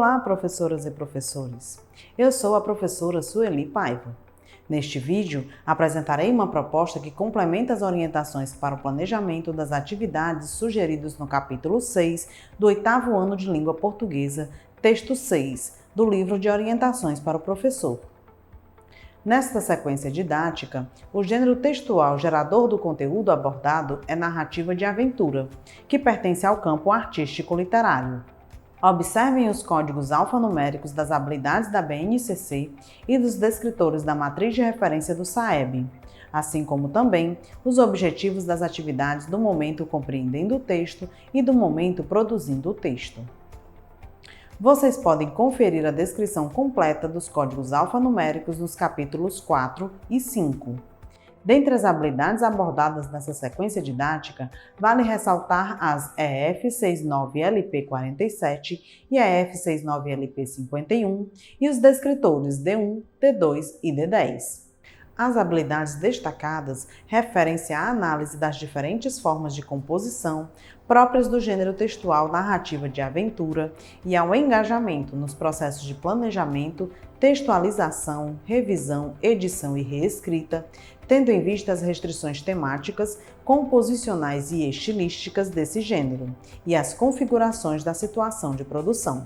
Olá, professoras e professores! Eu sou a professora Sueli Paiva. Neste vídeo, apresentarei uma proposta que complementa as orientações para o planejamento das atividades sugeridas no capítulo 6 do 8º ano de Língua Portuguesa, texto 6, do livro de Orientações para o Professor. Nesta sequência didática, o gênero textual gerador do conteúdo abordado é narrativa de aventura, que pertence ao campo artístico-literário. Observem os códigos alfanuméricos das habilidades da BNCC e dos descritores da matriz de referência do SAEB, assim como também os objetivos das atividades do momento compreendendo o texto e do momento produzindo o texto. Vocês podem conferir a descrição completa dos códigos alfanuméricos nos capítulos 4 e 5. Dentre as habilidades abordadas nessa sequência didática, vale ressaltar as EF69LP47 e a EF69LP51 e os descritores D1, D2 e D10. As habilidades destacadas referem-se à análise das diferentes formas de composição próprias do gênero textual narrativa de aventura e ao engajamento nos processos de planejamento, textualização, revisão, edição e reescrita, tendo em vista as restrições temáticas, composicionais e estilísticas desse gênero e as configurações da situação de produção.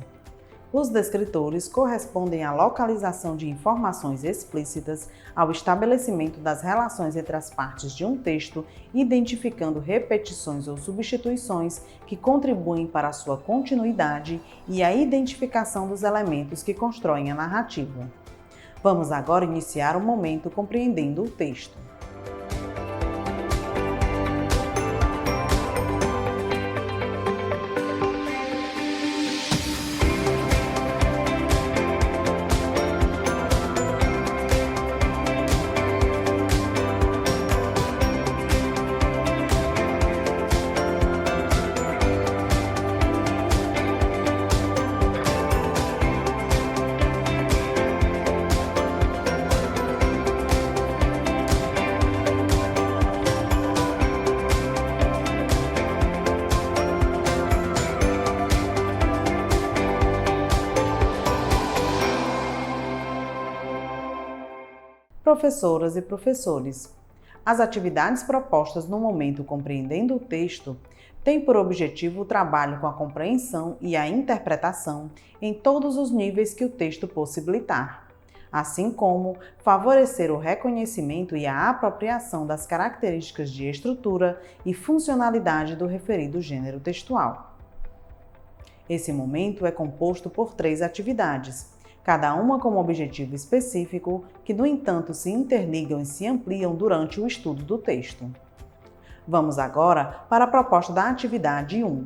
Os descritores correspondem à localização de informações explícitas, ao estabelecimento das relações entre as partes de um texto, identificando repetições ou substituições que contribuem para a sua continuidade e à identificação dos elementos que constroem a narrativa. Vamos agora iniciar o momento compreendendo o texto. Professoras e professores, as atividades propostas no momento compreendendo o texto têm por objetivo o trabalho com a compreensão e a interpretação em todos os níveis que o texto possibilitar, assim como favorecer o reconhecimento e a apropriação das características de estrutura e funcionalidade do referido gênero textual. Esse momento é composto por 3 atividades, cada uma com um objetivo específico, que, no entanto, se interligam e se ampliam durante o estudo do texto. Vamos agora para a proposta da atividade 1.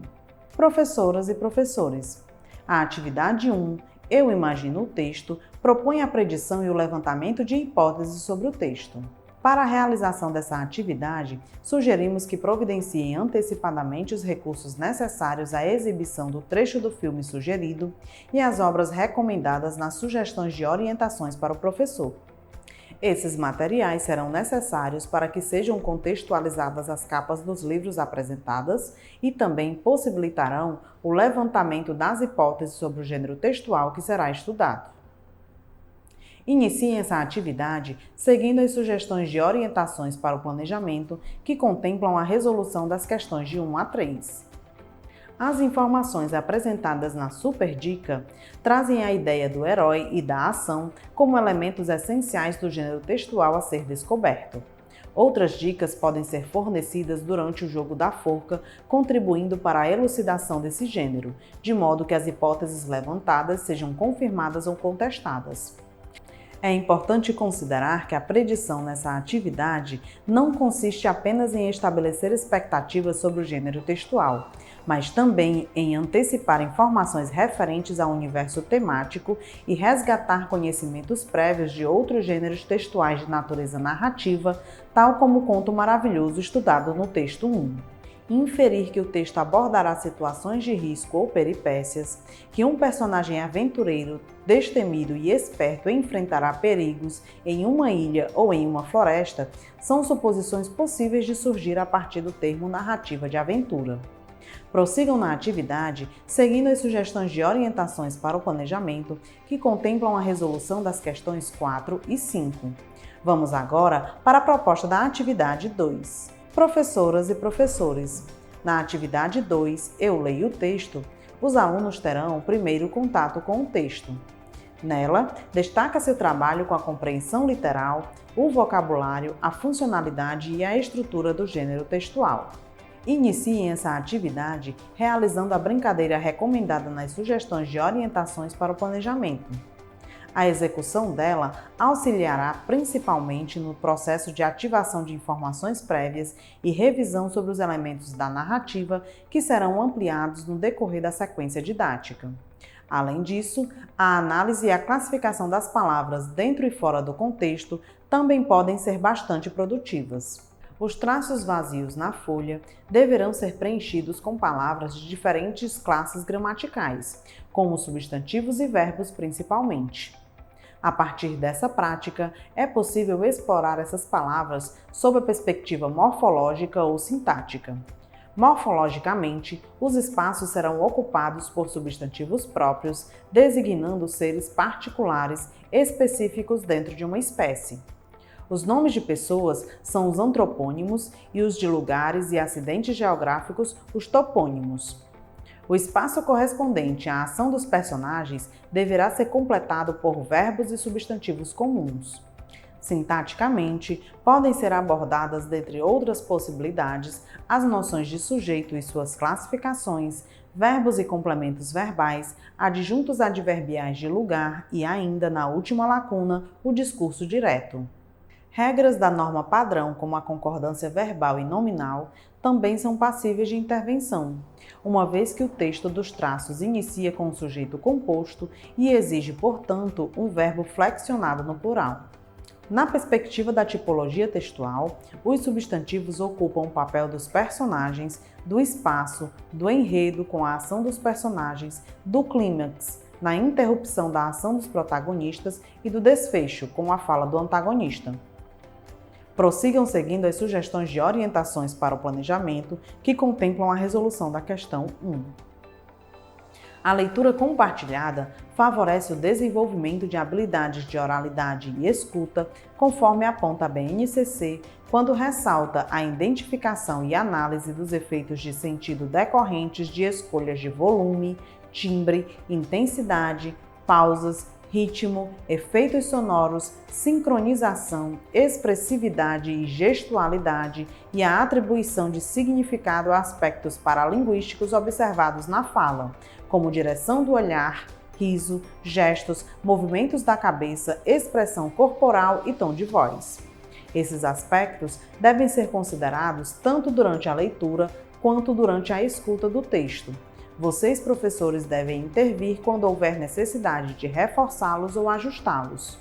Professoras e professores. A atividade 1, Eu imagino o texto, propõe a predição e o levantamento de hipóteses sobre o texto. Para a realização dessa atividade, sugerimos que providenciem antecipadamente os recursos necessários à exibição do trecho do filme sugerido e as obras recomendadas nas sugestões de orientações para o professor. Esses materiais serão necessários para que sejam contextualizadas as capas dos livros apresentadas e também possibilitarão o levantamento das hipóteses sobre o gênero textual que será estudado. Iniciem essa atividade seguindo as sugestões de orientações para o planejamento que contemplam a resolução das questões de 1 a 3. As informações apresentadas na Super Dica trazem a ideia do herói e da ação como elementos essenciais do gênero textual a ser descoberto. Outras dicas podem ser fornecidas durante o jogo da forca, contribuindo para a elucidação desse gênero, de modo que as hipóteses levantadas sejam confirmadas ou contestadas. É importante considerar que a predição nessa atividade não consiste apenas em estabelecer expectativas sobre o gênero textual, mas também em antecipar informações referentes ao universo temático e resgatar conhecimentos prévios de outros gêneros textuais de natureza narrativa, tal como o conto maravilhoso estudado no texto 1. Inferir que o texto abordará situações de risco ou peripécias, que um personagem aventureiro, destemido e esperto enfrentará perigos em uma ilha ou em uma floresta, são suposições possíveis de surgir a partir do termo narrativa de aventura. Prossigam na atividade, seguindo as sugestões de orientações para o planejamento, que contemplam a resolução das questões 4 e 5. Vamos agora para a proposta da atividade 2. Professoras e professores. Na atividade 2, Eu Leio o Texto, os alunos terão o primeiro contato com o texto. Nela, destaca-se o trabalho com a compreensão literal, o vocabulário, a funcionalidade e a estrutura do gênero textual. Iniciem essa atividade realizando a brincadeira recomendada nas sugestões de orientações para o planejamento. A execução dela auxiliará principalmente no processo de ativação de informações prévias e revisão sobre os elementos da narrativa que serão ampliados no decorrer da sequência didática. Além disso, a análise e a classificação das palavras dentro e fora do contexto também podem ser bastante produtivas. Os traços vazios na folha deverão ser preenchidos com palavras de diferentes classes gramaticais, como substantivos e verbos principalmente. A partir dessa prática, é possível explorar essas palavras sob a perspectiva morfológica ou sintática. Morfologicamente, os espaços serão ocupados por substantivos próprios, designando seres particulares específicos dentro de uma espécie. Os nomes de pessoas são os antropônimos e os de lugares e acidentes geográficos, os topônimos. O espaço correspondente à ação dos personagens deverá ser completado por verbos e substantivos comuns. Sintaticamente, podem ser abordadas, dentre outras possibilidades, as noções de sujeito e suas classificações, verbos e complementos verbais, adjuntos adverbiais de lugar e ainda, na última lacuna, o discurso direto. Regras da norma padrão, como a concordância verbal e nominal, também são passíveis de intervenção, uma vez que o texto dos traços inicia com um sujeito composto e exige, portanto, um verbo flexionado no plural. Na perspectiva da tipologia textual, os substantivos ocupam o papel dos personagens, do espaço, do enredo com a ação dos personagens, do clímax, na interrupção da ação dos protagonistas e do desfecho, com a fala do antagonista. Prossigam seguindo as sugestões de orientações para o planejamento que contemplam a resolução da questão 1. A leitura compartilhada favorece o desenvolvimento de habilidades de oralidade e escuta, conforme aponta a BNCC, quando ressalta a identificação e análise dos efeitos de sentido decorrentes de escolhas de volume, timbre, intensidade, pausas, ritmo, efeitos sonoros, sincronização, expressividade e gestualidade e a atribuição de significado a aspectos paralinguísticos observados na fala, como direção do olhar, riso, gestos, movimentos da cabeça, expressão corporal e tom de voz. Esses aspectos devem ser considerados tanto durante a leitura quanto durante a escuta do texto. Vocês, professores, devem intervir quando houver necessidade de reforçá-los ou ajustá-los.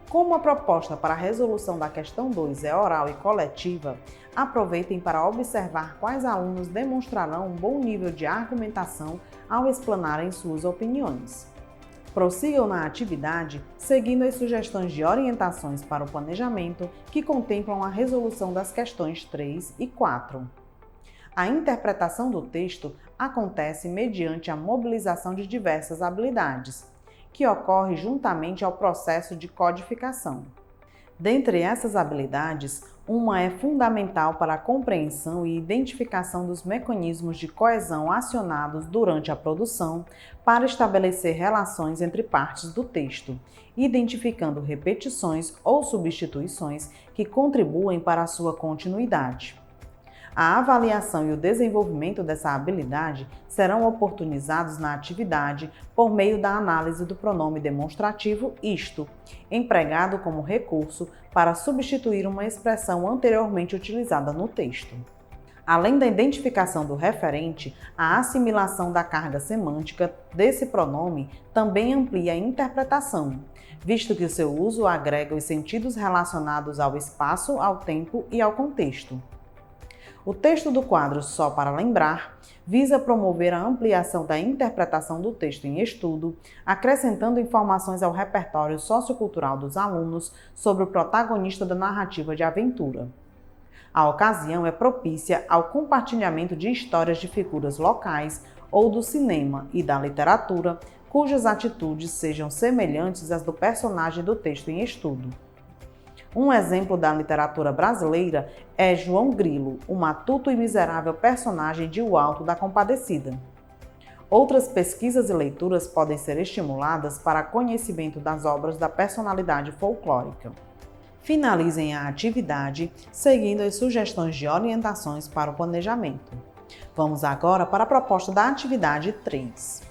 Como a proposta para a resolução da questão 2 é oral e coletiva, aproveitem para observar quais alunos demonstrarão um bom nível de argumentação ao explanarem suas opiniões. Prossigam na atividade, seguindo as sugestões de orientações para o planejamento que contemplam a resolução das questões 3 e 4. A interpretação do texto acontece mediante a mobilização de diversas habilidades, que ocorre juntamente ao processo de codificação. Dentre essas habilidades, uma é fundamental para a compreensão e identificação dos mecanismos de coesão acionados durante a produção para estabelecer relações entre partes do texto, identificando repetições ou substituições que contribuem para a sua continuidade. A avaliação e o desenvolvimento dessa habilidade serão oportunizados na atividade por meio da análise do pronome demonstrativo isto, empregado como recurso para substituir uma expressão anteriormente utilizada no texto. Além da identificação do referente, a assimilação da carga semântica desse pronome também amplia a interpretação, visto que o seu uso agrega os sentidos relacionados ao espaço, ao tempo e ao contexto. O texto do quadro Só para Lembrar visa promover a ampliação da interpretação do texto em estudo, acrescentando informações ao repertório sociocultural dos alunos sobre o protagonista da narrativa de aventura. A ocasião é propícia ao compartilhamento de histórias de figuras locais ou do cinema e da literatura, cujas atitudes sejam semelhantes às do personagem do texto em estudo. Um exemplo da literatura brasileira é João Grilo, o matuto e miserável personagem de O Alto da Compadecida. Outras pesquisas e leituras podem ser estimuladas para conhecimento das obras da personalidade folclórica. Finalizem a atividade seguindo as sugestões de orientações para o planejamento. Vamos agora para a proposta da atividade 3.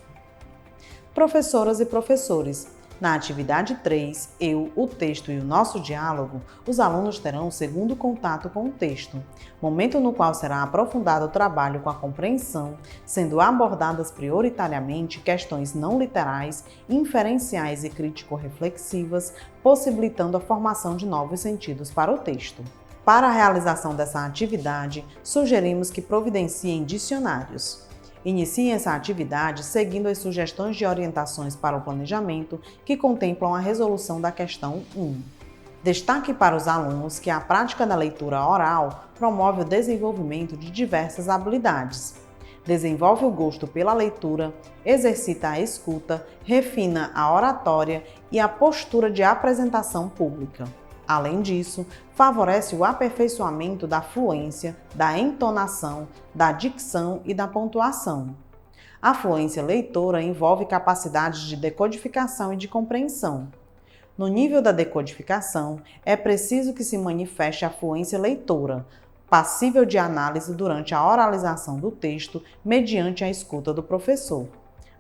Professoras e professores, na atividade 3, eu, o texto e o nosso diálogo, os alunos terão o segundo contato com o texto, momento no qual será aprofundado o trabalho com a compreensão, sendo abordadas prioritariamente questões não literais, inferenciais e crítico-reflexivas, possibilitando a formação de novos sentidos para o texto. Para a realização dessa atividade, sugerimos que providenciem dicionários. Iniciem essa atividade seguindo as sugestões de orientações para o planejamento que contemplam a resolução da questão 1. Destaque para os alunos que a prática da leitura oral promove o desenvolvimento de diversas habilidades. Desenvolve o gosto pela leitura, exercita a escuta, refina a oratória e a postura de apresentação pública. Além disso, favorece o aperfeiçoamento da fluência, da entonação, da dicção e da pontuação. A fluência leitora envolve capacidades de decodificação e de compreensão. No nível da decodificação, é preciso que se manifeste a fluência leitora, passível de análise durante a oralização do texto mediante a escuta do professor.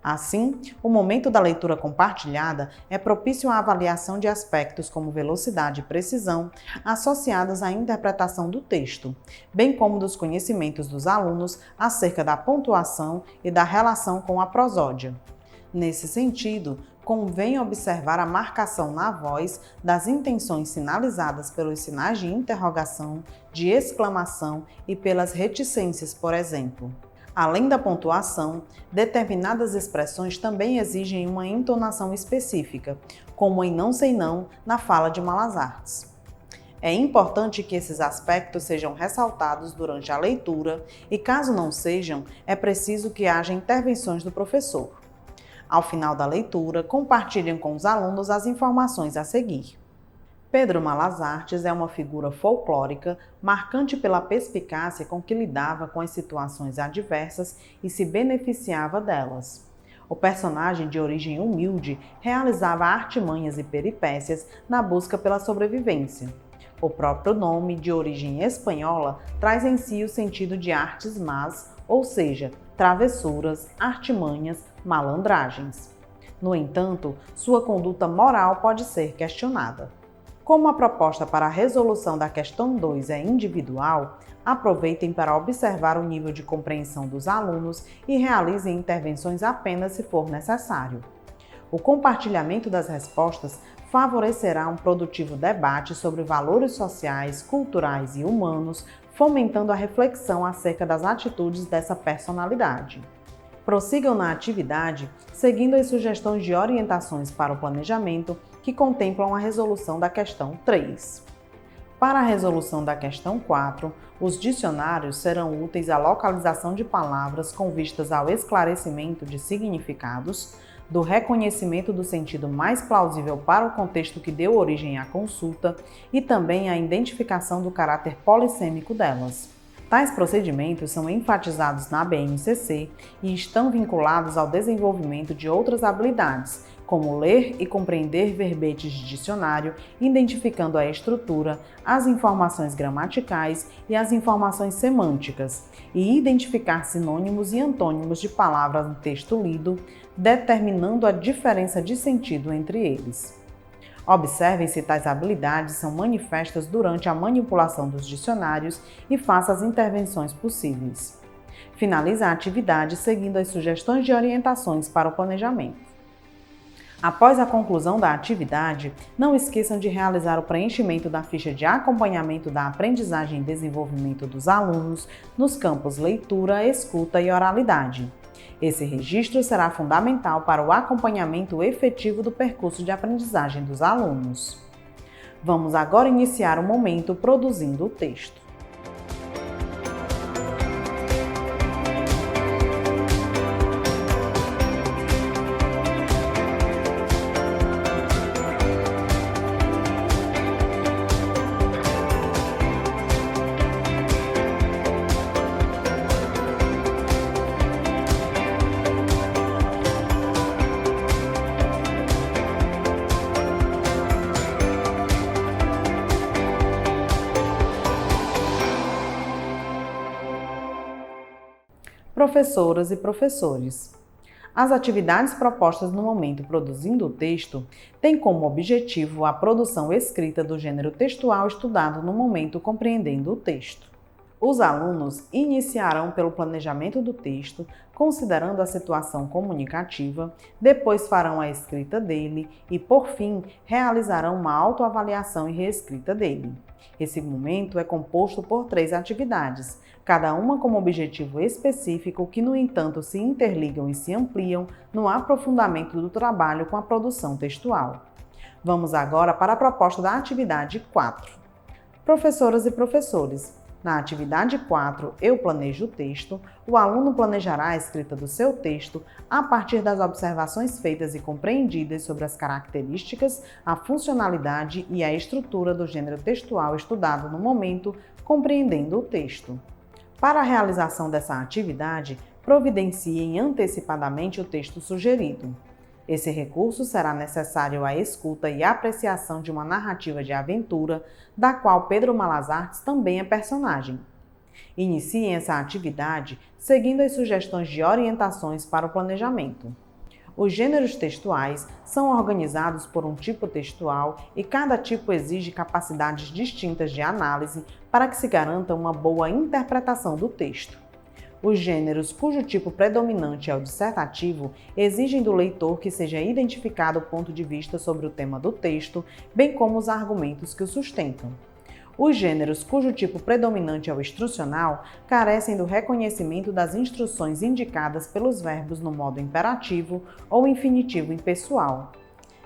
Assim, o momento da leitura compartilhada é propício à avaliação de aspectos como velocidade e precisão associadas à interpretação do texto, bem como dos conhecimentos dos alunos acerca da pontuação e da relação com a prosódia. Nesse sentido, convém observar a marcação na voz das intenções sinalizadas pelos sinais de interrogação, de exclamação e pelas reticências, por exemplo. Além da pontuação, determinadas expressões também exigem uma entonação específica, como em Não Sei Não, na fala de Malas Artes. É importante que esses aspectos sejam ressaltados durante a leitura e, caso não sejam, é preciso que haja intervenções do professor. Ao final da leitura, compartilhem com os alunos as informações a seguir. Pedro Malas Artes é uma figura folclórica marcante pela perspicácia com que lidava com as situações adversas e se beneficiava delas. O personagem de origem humilde realizava artimanhas e peripécias na busca pela sobrevivência. O próprio nome, de origem espanhola, traz em si o sentido de artes más, ou seja, travessuras, artimanhas, malandragens. No entanto, sua conduta moral pode ser questionada. Como a proposta para a resolução da questão 2 é individual, aproveitem para observar o nível de compreensão dos alunos e realizem intervenções apenas se for necessário. O compartilhamento das respostas favorecerá um produtivo debate sobre valores sociais, culturais e humanos, fomentando a reflexão acerca das atitudes dessa personalidade. Prossigam na atividade, seguindo as sugestões de orientações para o planejamento que contemplam a resolução da questão 3. Para a resolução da questão 4, os dicionários serão úteis à localização de palavras com vistas ao esclarecimento de significados, do reconhecimento do sentido mais plausível para o contexto que deu origem à consulta e também à identificação do caráter polissêmico delas. Tais procedimentos são enfatizados na BNCC e estão vinculados ao desenvolvimento de outras habilidades, como ler e compreender verbetes de dicionário, identificando a estrutura, as informações gramaticais e as informações semânticas, e identificar sinônimos e antônimos de palavras no texto lido, determinando a diferença de sentido entre eles. Observem se tais habilidades são manifestas durante a manipulação dos dicionários e faça as intervenções possíveis. Finalize a atividade seguindo as sugestões de orientações para o planejamento. Após a conclusão da atividade, não esqueçam de realizar o preenchimento da ficha de acompanhamento da aprendizagem e desenvolvimento dos alunos nos campos leitura, escuta e oralidade. Esse registro será fundamental para o acompanhamento efetivo do percurso de aprendizagem dos alunos. Vamos agora iniciar o momento produzindo o texto. Professoras e professores. As atividades propostas no momento produzindo o texto têm como objetivo a produção escrita do gênero textual estudado no momento compreendendo o texto. Os alunos iniciarão pelo planejamento do texto, considerando a situação comunicativa, depois farão a escrita dele e, por fim, realizarão uma autoavaliação e reescrita dele. Esse momento é composto por 3 atividades, cada uma com um objetivo específico que, no entanto, se interligam e se ampliam no aprofundamento do trabalho com a produção textual. Vamos agora para a proposta da atividade 4. Professoras e professores. Na atividade 4, Eu planejo o texto, o aluno planejará a escrita do seu texto a partir das observações feitas e compreendidas sobre as características, a funcionalidade e a estrutura do gênero textual estudado no momento, compreendendo o texto. Para a realização dessa atividade, providenciem antecipadamente o texto sugerido. Esse recurso será necessário à escuta e apreciação de uma narrativa de aventura, da qual Pedro Malas Artes também é personagem. Iniciem essa atividade seguindo as sugestões de orientações para o planejamento. Os gêneros textuais são organizados por um tipo textual e cada tipo exige capacidades distintas de análise para que se garanta uma boa interpretação do texto. Os gêneros cujo tipo predominante é o dissertativo exigem do leitor que seja identificado o ponto de vista sobre o tema do texto, bem como os argumentos que o sustentam. Os gêneros cujo tipo predominante é o instrucional carecem do reconhecimento das instruções indicadas pelos verbos no modo imperativo ou infinitivo impessoal,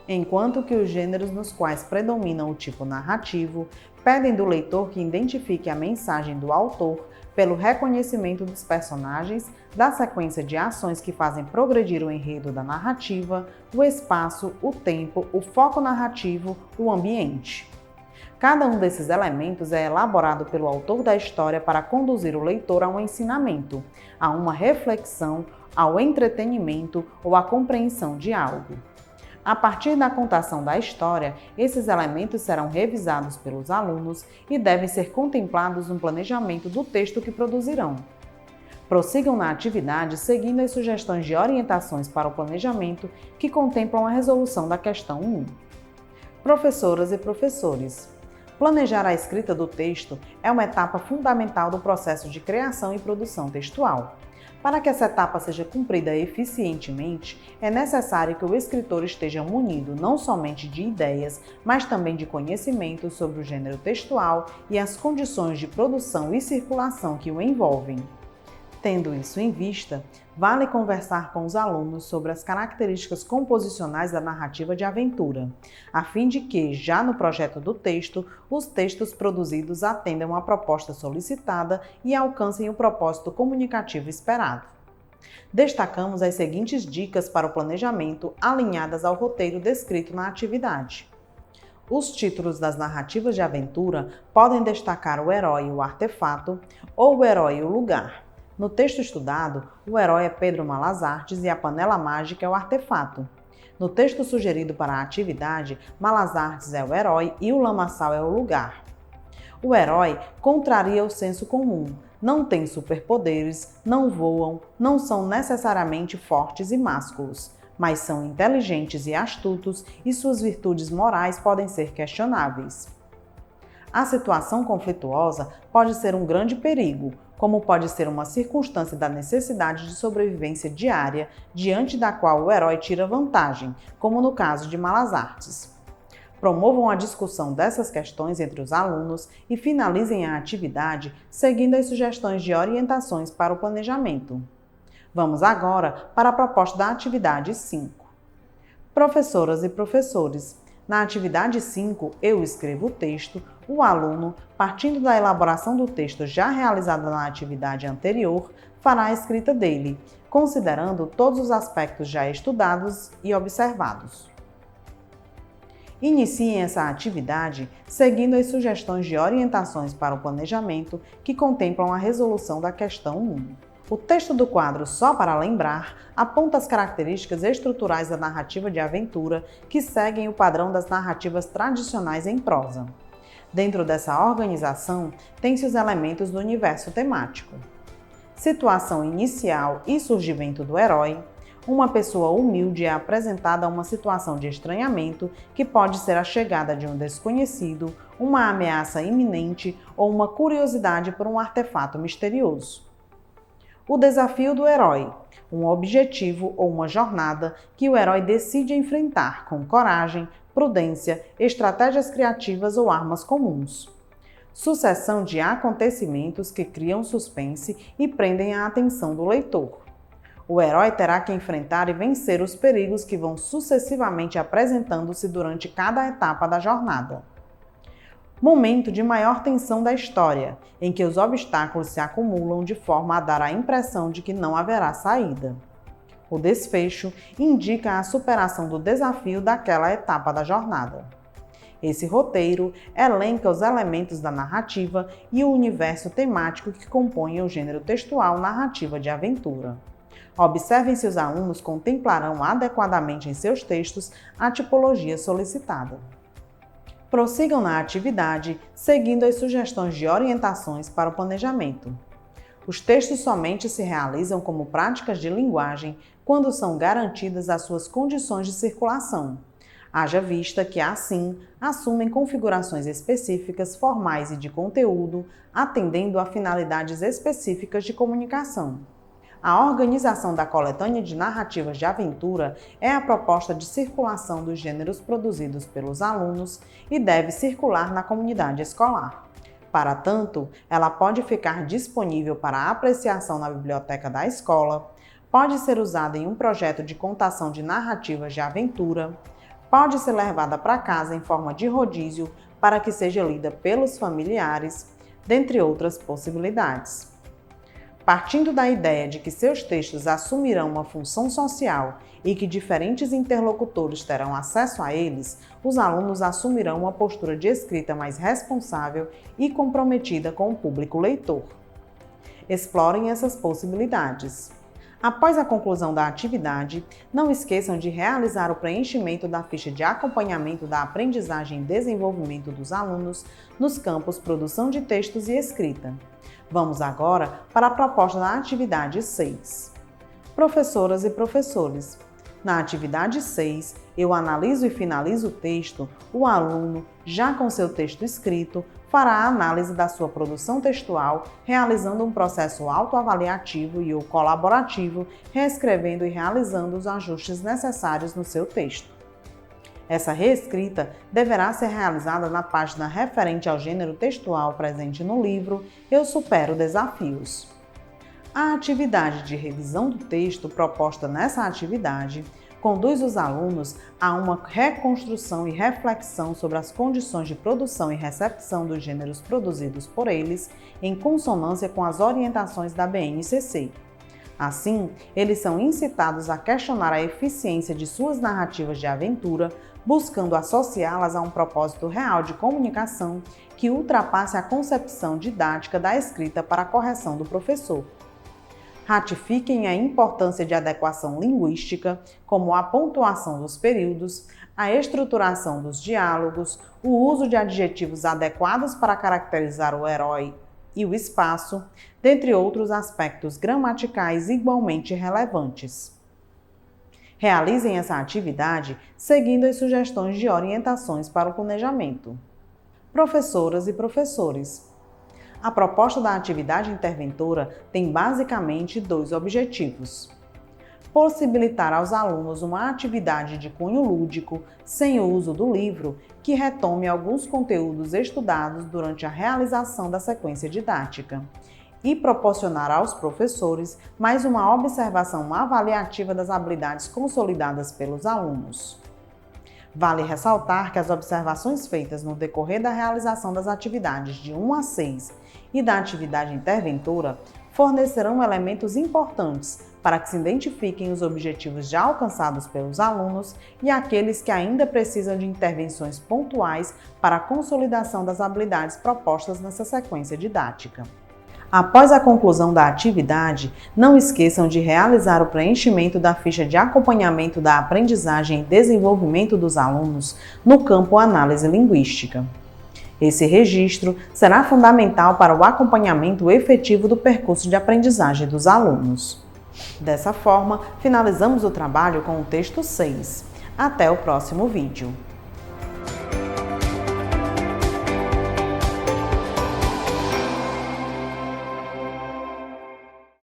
enquanto que os gêneros nos quais predominam o tipo narrativo pedem do leitor que identifique a mensagem do autor pelo reconhecimento dos personagens, da sequência de ações que fazem progredir o enredo da narrativa, o espaço, o tempo, o foco narrativo, o ambiente. Cada um desses elementos é elaborado pelo autor da história para conduzir o leitor a um ensinamento, a uma reflexão, ao entretenimento ou à compreensão de algo. A partir da contação da história, esses elementos serão revisados pelos alunos e devem ser contemplados no planejamento do texto que produzirão. Prossigam na atividade seguindo as sugestões de orientações para o planejamento que contemplam a resolução da questão 1. Professoras e professores. Planejar a escrita do texto é uma etapa fundamental do processo de criação e produção textual. Para que essa etapa seja cumprida eficientemente, é necessário que o escritor esteja munido não somente de ideias, mas também de conhecimentos sobre o gênero textual e as condições de produção e circulação que o envolvem. Tendo isso em vista, vale conversar com os alunos sobre as características composicionais da narrativa de aventura, a fim de que, já no projeto do texto, os textos produzidos atendam à proposta solicitada e alcancem o propósito comunicativo esperado. Destacamos as seguintes dicas para o planejamento alinhadas ao roteiro descrito na atividade. Os títulos das narrativas de aventura podem destacar o herói e o artefato, ou o herói e o lugar. No texto estudado, o herói é Pedro Malas Artes e a panela mágica é o artefato. No texto sugerido para a atividade, Malas Artes é o herói e o lamaçal é o lugar. O herói contraria o senso comum, não tem superpoderes, não voam, não são necessariamente fortes e másculos, mas são inteligentes e astutos e suas virtudes morais podem ser questionáveis. A situação conflituosa pode ser um grande perigo, como pode ser uma circunstância da necessidade de sobrevivência diária, diante da qual o herói tira vantagem, como no caso de Malas Artes. Promovam a discussão dessas questões entre os alunos e finalizem a atividade seguindo as sugestões de orientações para o planejamento. Vamos agora para a proposta da atividade 5. Professoras e professores. Na atividade 5, eu escrevo o texto, o aluno, partindo da elaboração do texto já realizada na atividade anterior, fará a escrita dele, considerando todos os aspectos já estudados e observados. Iniciem essa atividade seguindo as sugestões de orientações para o planejamento que contemplam a resolução da questão 1. O texto do quadro Só para Lembrar aponta as características estruturais da narrativa de aventura que seguem o padrão das narrativas tradicionais em prosa. Dentro dessa organização, tem-se os elementos do universo temático. situação inicial e surgimento do herói. Uma pessoa humilde é apresentada a uma situação de estranhamento, que pode ser a chegada de um desconhecido, uma ameaça iminente ou uma curiosidade por um artefato misterioso. O desafio do herói, um objetivo ou uma jornada que o herói decide enfrentar com coragem, prudência, estratégias criativas ou armas comuns. Sucessão de acontecimentos que criam suspense e prendem a atenção do leitor. O herói terá que enfrentar e vencer os perigos que vão sucessivamente apresentando-se durante cada etapa da jornada. Momento de maior tensão da história, em que os obstáculos se acumulam de forma a dar a impressão de que não haverá saída. O desfecho indica a superação do desafio daquela etapa da jornada. Esse roteiro elenca os elementos da narrativa e o universo temático que compõem o gênero textual narrativa de aventura. Observem se os alunos contemplarão adequadamente em seus textos a tipologia solicitada. Prossigam na atividade, seguindo as sugestões de orientações para o planejamento. Os textos somente se realizam como práticas de linguagem quando são garantidas as suas condições de circulação. Haja vista que, assim, assumem configurações específicas, formais e de conteúdo, atendendo a finalidades específicas de comunicação. A organização da coletânea de narrativas de aventura é a proposta de circulação dos gêneros produzidos pelos alunos e deve circular na comunidade escolar. Para tanto, ela pode ficar disponível para apreciação na biblioteca da escola, pode ser usada em um projeto de contação de narrativas de aventura, pode ser levada para casa em forma de rodízio para que seja lida pelos familiares, dentre outras possibilidades. Partindo da ideia de que seus textos assumirão uma função social e que diferentes interlocutores terão acesso a eles, os alunos assumirão uma postura de escrita mais responsável e comprometida com o público leitor. Explorem essas possibilidades. Após a conclusão da atividade, não esqueçam de realizar o preenchimento da ficha de acompanhamento da aprendizagem e desenvolvimento dos alunos nos campos Produção de Textos e Escrita. Vamos agora para a proposta da atividade 6. Professoras e professores, na atividade 6, eu analiso e finalizo o texto, o aluno, já com seu texto escrito, fará a análise da sua produção textual, realizando um processo autoavaliativo e ou colaborativo, reescrevendo e realizando os ajustes necessários no seu texto. Essa reescrita deverá ser realizada na página referente ao gênero textual presente no livro Eu Supero Desafios. A atividade de revisão do texto proposta nessa atividade conduz os alunos a uma reconstrução e reflexão sobre as condições de produção e recepção dos gêneros produzidos por eles, em consonância com as orientações da BNCC. Assim, eles são incitados a questionar a eficiência de suas narrativas de aventura, buscando associá-las a um propósito real de comunicação que ultrapasse a concepção didática da escrita para a correção do professor. Ratifiquem a importância de adequação linguística, como a pontuação dos períodos, a estruturação dos diálogos, o uso de adjetivos adequados para caracterizar o herói e o espaço, dentre outros aspectos gramaticais igualmente relevantes. Realizem essa atividade seguindo as sugestões de orientações para o planejamento. Professoras e professores, a proposta da atividade interventora tem basicamente 2 objetivos. Possibilitar aos alunos uma atividade de cunho lúdico, sem o uso do livro, que retome alguns conteúdos estudados durante a realização da sequência didática, e proporcionar aos professores mais uma observação avaliativa das habilidades consolidadas pelos alunos. Vale ressaltar que as observações feitas no decorrer da realização das atividades de 1 a 6 e da atividade interventora fornecerão elementos importantes para que se identifiquem os objetivos já alcançados pelos alunos e aqueles que ainda precisam de intervenções pontuais para a consolidação das habilidades propostas nessa sequência didática. Após a conclusão da atividade, não esqueçam de realizar o preenchimento da ficha de acompanhamento da aprendizagem e desenvolvimento dos alunos no campo Análise Linguística. Esse registro será fundamental para o acompanhamento efetivo do percurso de aprendizagem dos alunos. Dessa forma, finalizamos o trabalho com o texto 6. Até o próximo vídeo.